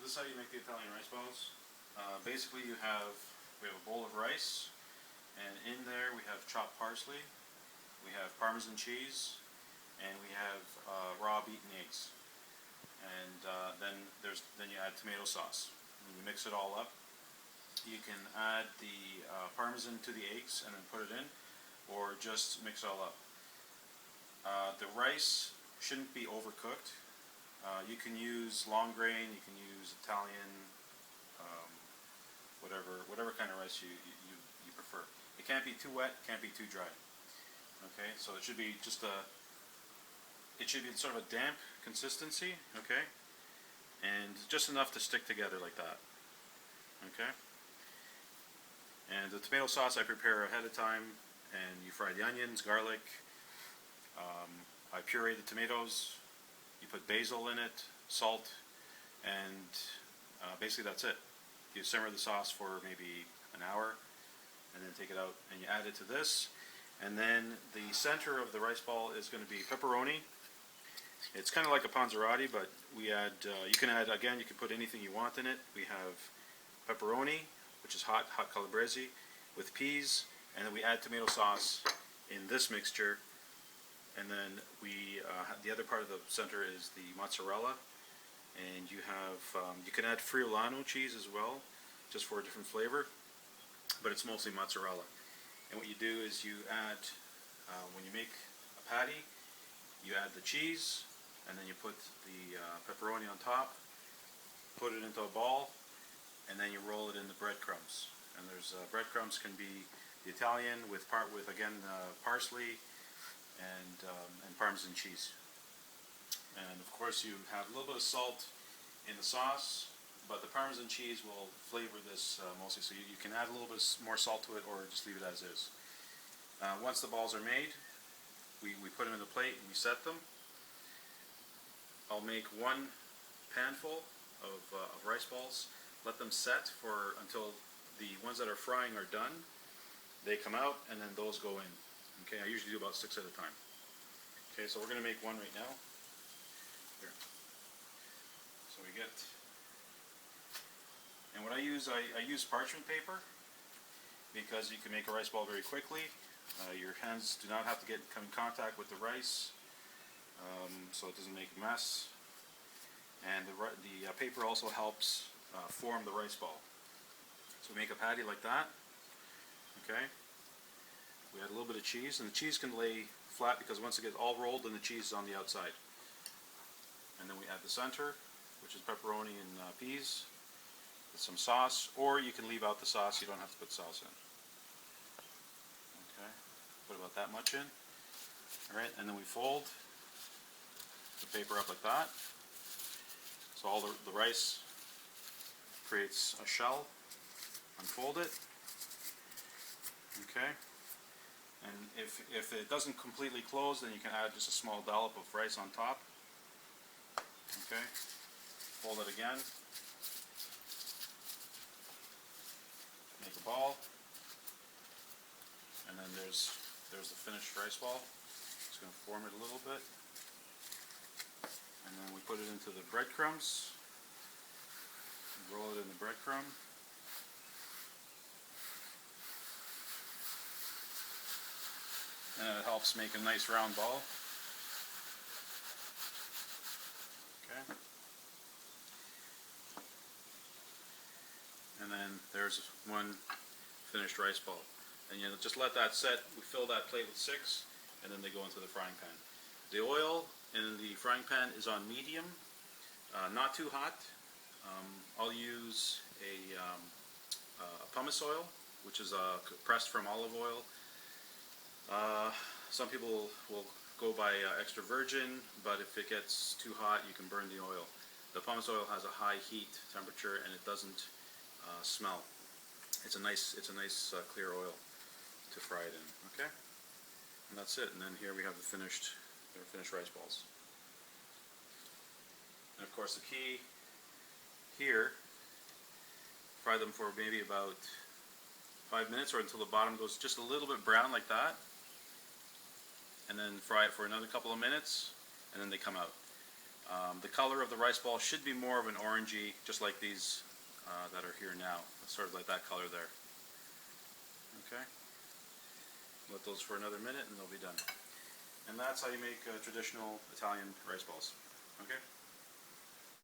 this is how you make the Italian rice balls. Basically we have a bowl of rice, and in there we have chopped parsley, we have Parmesan cheese, and we have raw beaten eggs. And then you add tomato sauce. And you mix it all up. You can add the Parmesan to the eggs and then put it in, or just mix it all up. The rice shouldn't be overcooked. You can use long grain, you can use Italian, whatever kind of rice you prefer. It can't be too wet, can't be too dry. Okay, so it should be it should be sort of a damp consistency, okay, and just enough to stick together like that. Okay, and the tomato sauce I prepare ahead of time, and you fry the onions, garlic. I puree the tomatoes. You put basil in it, salt, and basically that's it. You simmer the sauce for maybe an hour, and then take it out and you add it to this. And then the center of the rice ball is going to be pepperoni. It's kind of like a panzerotti, but we add. You can add again. You can put anything you want in it. We have pepperoni, which is hot calabrese, with peas, and then we add tomato sauce in this mixture. And then the other part of the center is the mozzarella, and you have you can add Friulano cheese as well, just for a different flavor, but it's mostly mozzarella. And what you do is you add, when you make a patty, you add the cheese, and then you put the pepperoni on top, put it into a ball, and then you roll it in the breadcrumbs. And there's breadcrumbs can be the Italian with again parsley and Parmesan cheese. And of course you have a little bit of salt in the sauce, but the Parmesan cheese will flavor this mostly, so you can add a little bit more salt to it or just leave it as is. Once the balls are made, we put them in the plate and we set them. I'll make one panful of rice balls, let them set until the ones that are frying are done. They come out, and then those go in. Okay, I usually do about 6 at a time. Okay, so we're going to make one right now. Here. So we get, and what I use parchment paper, because you can make a rice ball very quickly. Your hands do not have to come in contact with the rice, so it doesn't make a mess. And the paper also helps form the rice ball. So we make a patty like that. Okay. We add a little bit of cheese, and the cheese can lay flat because once it gets all rolled, then the cheese is on the outside. And then we add the center, which is pepperoni and peas, with some sauce, or you can leave out the sauce. You don't have to put sauce in. Okay, put about that much in. All right, and then we fold the paper up like that. So all the rice creates a shell. Unfold it. Okay. And if it doesn't completely close, then you can add just a small dollop of rice on top. Okay. Fold it again. Make a ball. And then there's the finished rice ball. Just going to form it a little bit. And then we put it into the breadcrumbs. Roll it in the breadcrumb. And it helps make a nice round ball. Okay. And then there's one finished rice ball. And you just let that set. We fill that plate with 6, and then they go into the frying pan. The oil in the frying pan is on medium, not too hot. I'll use a pumice oil, which is pressed from olive oil. Some people will go by extra virgin, but if it gets too hot, you can burn the oil. The pumice oil has a high heat temperature, and it doesn't smell. It's a nice clear oil to fry it in. Okay, and that's it. And then here we have the finished rice balls. And of course, the key here: fry them for maybe about 5 minutes, or until the bottom goes just a little bit brown like that. And then fry it for another couple of minutes, and then they come out. The color of the rice ball should be more of an orangey, just like these that are here now. It's sort of like that color there. Okay. Let those for another minute and they'll be done. And that's how you make traditional Italian rice balls. Okay.